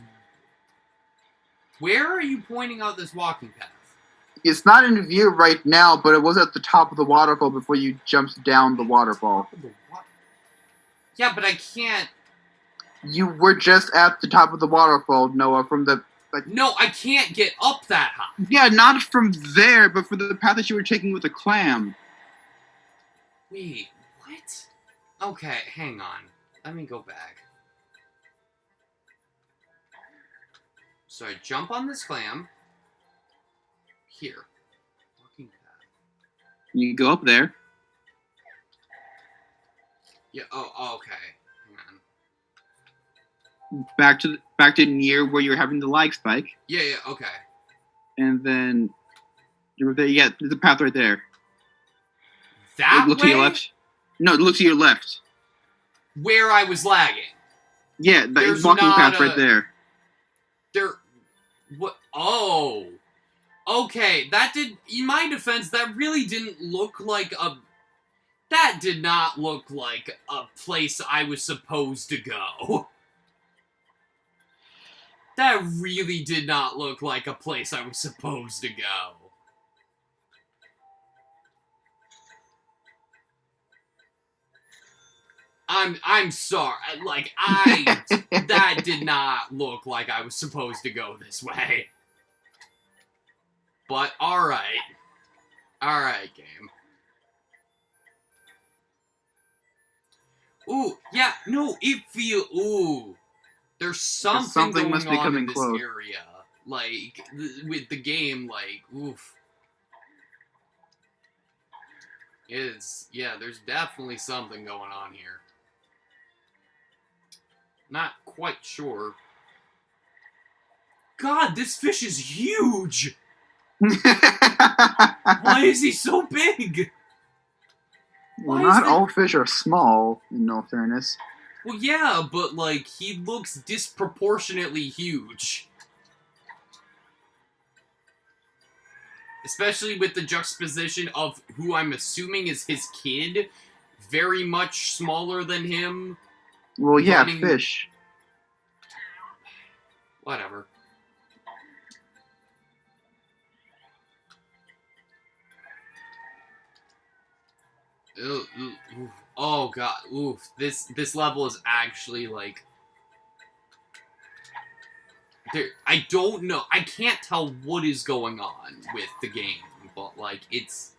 Where are you pointing out this walking path? It's not in view right now, but it was at the top of the waterfall before you jumped down the waterfall. Yeah, but I can't... You were just at the top of the waterfall, Noah, from the... No, I can't get up that high. Yeah, not from there, but from the path that you were taking with the clam. Wait, what? Okay, hang on. Let me go back. So I jump on this clam. Here. Walking path. You go up there. Yeah, oh, okay. Hang on. Back to near where you're having the lag spike. Yeah, okay. And then you're there. Yeah, there's a path right there. That look way? to your left. No, look to your left. Where I was lagging. Yeah, that There's walking not path right there. What? Oh. Okay, that did... In my defense, that really didn't look like a... That did not look like a place I was supposed to go. That really did not look like a place I was supposed to go. I'm sorry. Like, that did not look like I was supposed to go this way. But, alright. Alright, game. Ooh, yeah, no, ooh. There's something going must be on coming in this close. area. Like, with the game, like, oof. Yeah, there's definitely something going on here. Not quite sure. God, this fish is huge! Why is he so big? Well, Why not is that- all fish are small, in all fairness. Well, yeah, but, like, he looks disproportionately huge. Especially with the juxtaposition of who I'm assuming is his kid, very much smaller than him. Well, yeah, running- fish. Whatever. Ooh, ooh, ooh. Oh god, oof. This level is actually like I don't know. I can't tell what is going on with the game, but like it's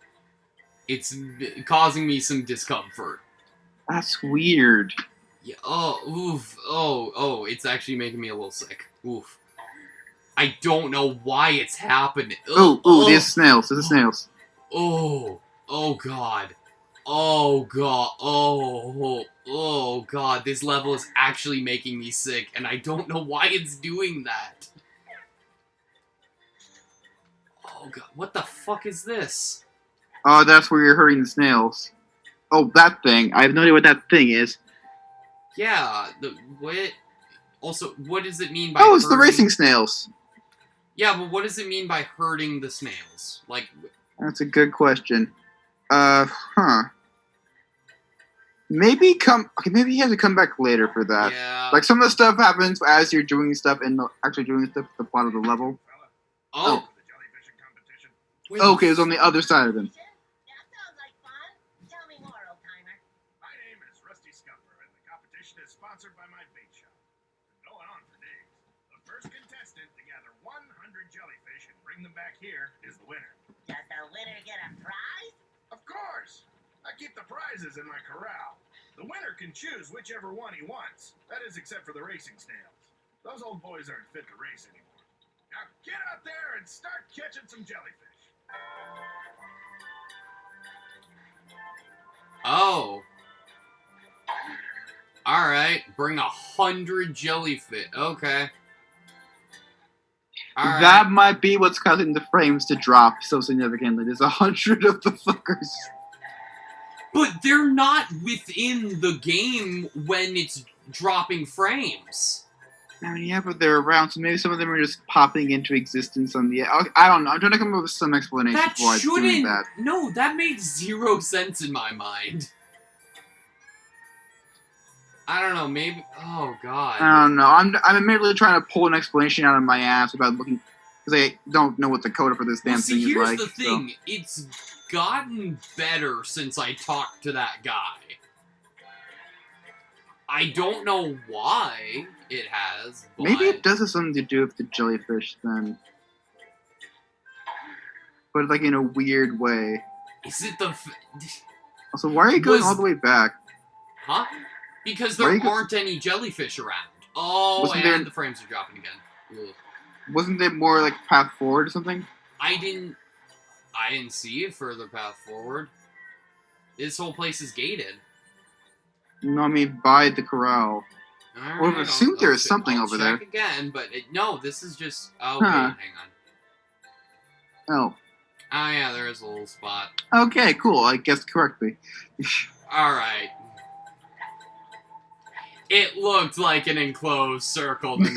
causing me some discomfort. That's weird. Yeah. Oh, oof. Oh, it's actually making me a little sick. Oof. I don't know why it's happening. There's snails. There's snails. Oh god. Oh god, this level is actually making me sick, and I don't know why it's doing that. Oh god, what the fuck is this? Oh, that's where you're hurting the snails. Oh, that thing. I have no idea what that thing is. Yeah, what? Also, what does it mean by Oh, it's the hurting- racing snails. Yeah, but what does it mean by hurting the snails? Like... That's a good question. Maybe maybe he has to come back later for that. Yeah. Like, some of the stuff happens as you're doing stuff and actually doing stuff at the plot of the level. Oh. The jellyfishing competition. Wait, Okay, it's on the other side of him. That sounds like fun. Tell me more, old timer. My name is Rusty Scumper, and the competition is sponsored by my bait shop. Been going on for days. The first contestant to gather 100 jellyfish and bring them back here is the winner. Does the winner get a prize? Of course! I keep the prizes in my corral. The winner can choose whichever one he wants. That is, except for the racing snails. Those old boys aren't fit to race anymore. Now get out there and start catching some jellyfish. Oh. Alright, bring 100 jellyfish. Okay. Alright. That might be what's causing the frames to drop so significantly. There's 100 of the fuckers. But they're not within the game when it's dropping frames. I mean, yeah, but they're around, so maybe some of them are just popping into existence on the... I don't know. I'm trying to come up with some explanation That for why it's doing shouldn't... that. No, that makes zero sense in my mind. I don't know, maybe... Oh, God. I don't know. I'm immediately trying to pull an explanation out of my ass about looking... Because I don't know what the coda for this damn Well, see, thing is here's like. the thing. It's gotten better since I talked to that guy. I don't know why it has, but... Maybe it does have something to do with the jellyfish, then. But, like, in a weird way. Is it the... Also, why are you going Was- all the way back? Huh? Because Where there you go- aren't any jellyfish around. Oh, Wasn't and there- the frames are dropping again. Ugh. Wasn't there more, like, path forward or something? I didn't see a further path forward. This whole place is gated. No, I mean, by the corral. All Well, right, I assumed there was something I'll over check there. again, but no, this is just... Oh, Huh. wait, hang on. Oh. Oh, yeah, there is a little spot. Okay, cool. I guessed correctly. Alright. It looked like an enclosed circle to me.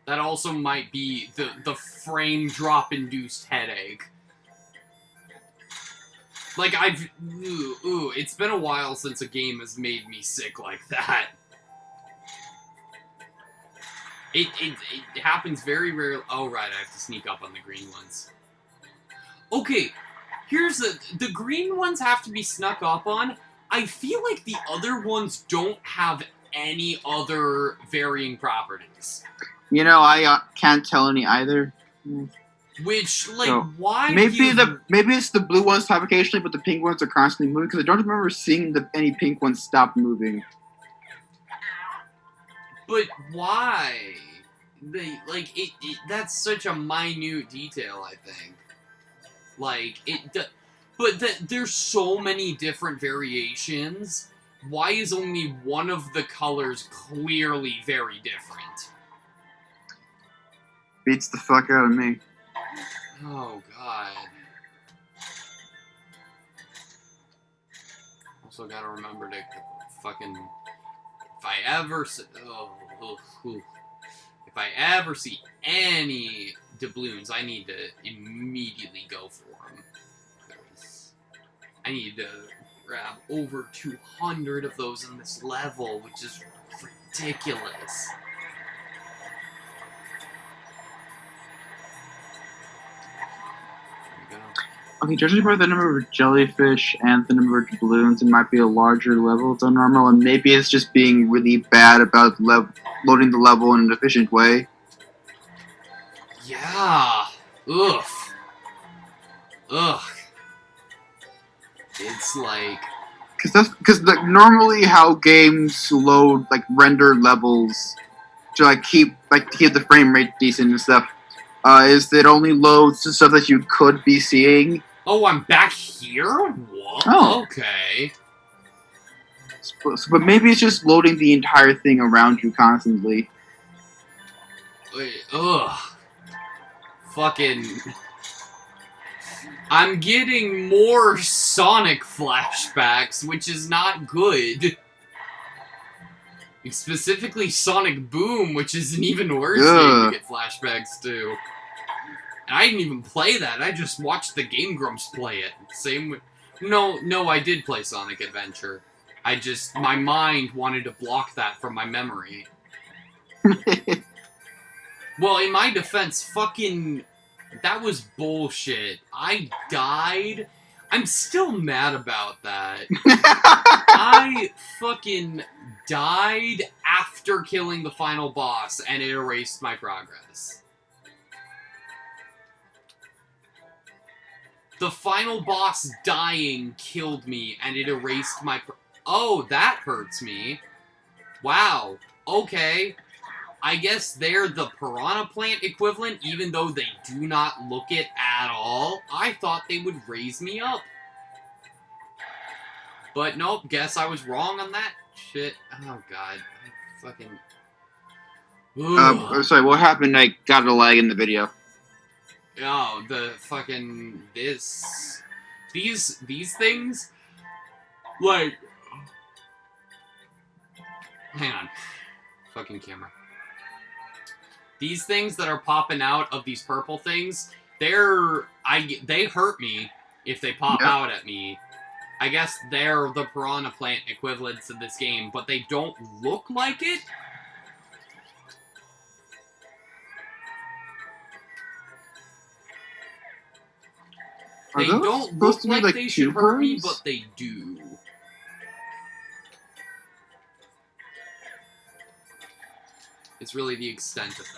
That also might be the frame drop induced headache. Like, it's been a while since a game has made me sick like that. It happens very rarely. Oh, right, I have to sneak up on the green ones. Okay, here's the green ones have to be snuck up on. I feel like the other ones don't have any other varying properties. You know, I can't tell any either. Which, like, So, why Maybe it's the blue ones type occasionally, but the pink ones are constantly moving, because I don't remember seeing any pink ones stop moving. But why? That's such a minute detail, I think. Like, there's so many different variations. Why is only one of the colors clearly very different? Beats the fuck out of me. Oh, God. also gotta remember to fucking... If I ever see... If I ever see any doubloons, I need to immediately go for them. Because I need to grab over 200 of those in this level, which is ridiculous. There we go. Okay, judging by the number of jellyfish and the number of balloons, it might be a larger level than normal, and maybe it's just being really bad about loading the level in an efficient way. Yeah. Ugh. Ugh. It's like... Because normally how games load, like, render levels to keep the frame rate decent and stuff, is that it only loads the stuff that you could be seeing. Oh, I'm back here? What? Oh. Okay. But maybe it's just loading the entire thing around you constantly. Ugh. Fucking... I'm getting more Sonic flashbacks, which is not good. Specifically Sonic Boom, which is an even worse game to get flashbacks to. And I didn't even play that, I just watched the Game Grumps play it. Same with... No, I did play Sonic Adventure. My mind wanted to block that from my memory. Well, in my defense, fucking... That was bullshit. I died. I'm still mad about that. I fucking died after killing the final boss, and it erased my progress. The final boss dying killed me, and it erased my... Oh, that hurts me. Wow. Okay. I guess they're the piranha plant equivalent, even though they do not look it at all. I thought they would raise me up. But nope, guess I was wrong on that shit. Oh god. I fucking... Sorry, what happened? I got a lag in the video. Oh, the fucking... These things... Like... Hang on. Fucking camera. These things that are popping out of these purple things, they hurt me if they pop out at me. I guess they're the piranha plant equivalents of this game, but they don't look like it. They don't look like they should hurt me, but they do. It's really the extent of that.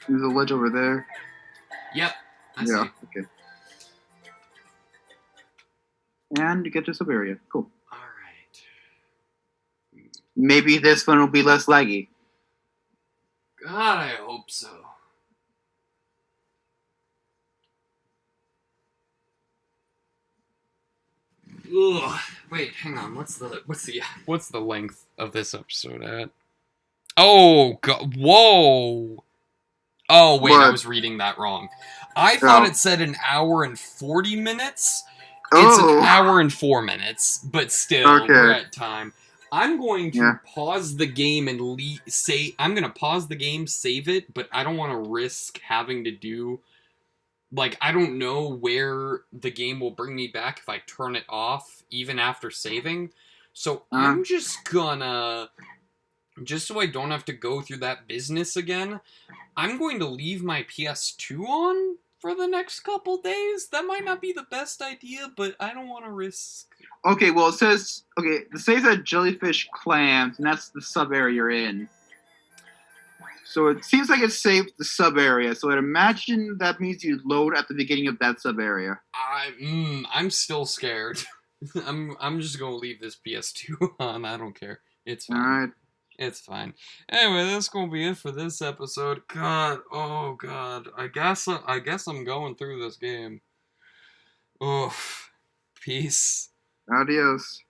There's a ledge over there. Yep. I see. Okay. And you get to Siberia. Cool. Alright. Maybe this one will be less laggy. God, I hope so. Ugh. Wait, hang on. What's the length of this episode at? Oh god! Whoa! Oh wait, I was reading that wrong. I thought it said an hour and 40 minutes. It's an hour and 4 minutes, but still, we're at time. I'm going to pause the game and I'm gonna pause the game, save it, but I don't want to risk having to do. Like, I don't know where the game will bring me back if I turn it off, even after saving. So I'm just gonna... Just so I don't have to go through that business again, I'm going to leave my PS2 on for the next couple days. That might not be the best idea, but I don't want to risk... Okay, well, it says... Okay, it says that jellyfish clams, and that's the sub-area you're in. So it seems like it saved the sub-area, so I'd imagine that means you load at the beginning of that sub-area. I'm still scared. I'm just gonna leave this PS2 on, I don't care. It's fine. Alright. It's fine. Anyway, that's gonna be it for this episode. God, oh god. I guess I'm going through this game. Oof. Peace. Adios.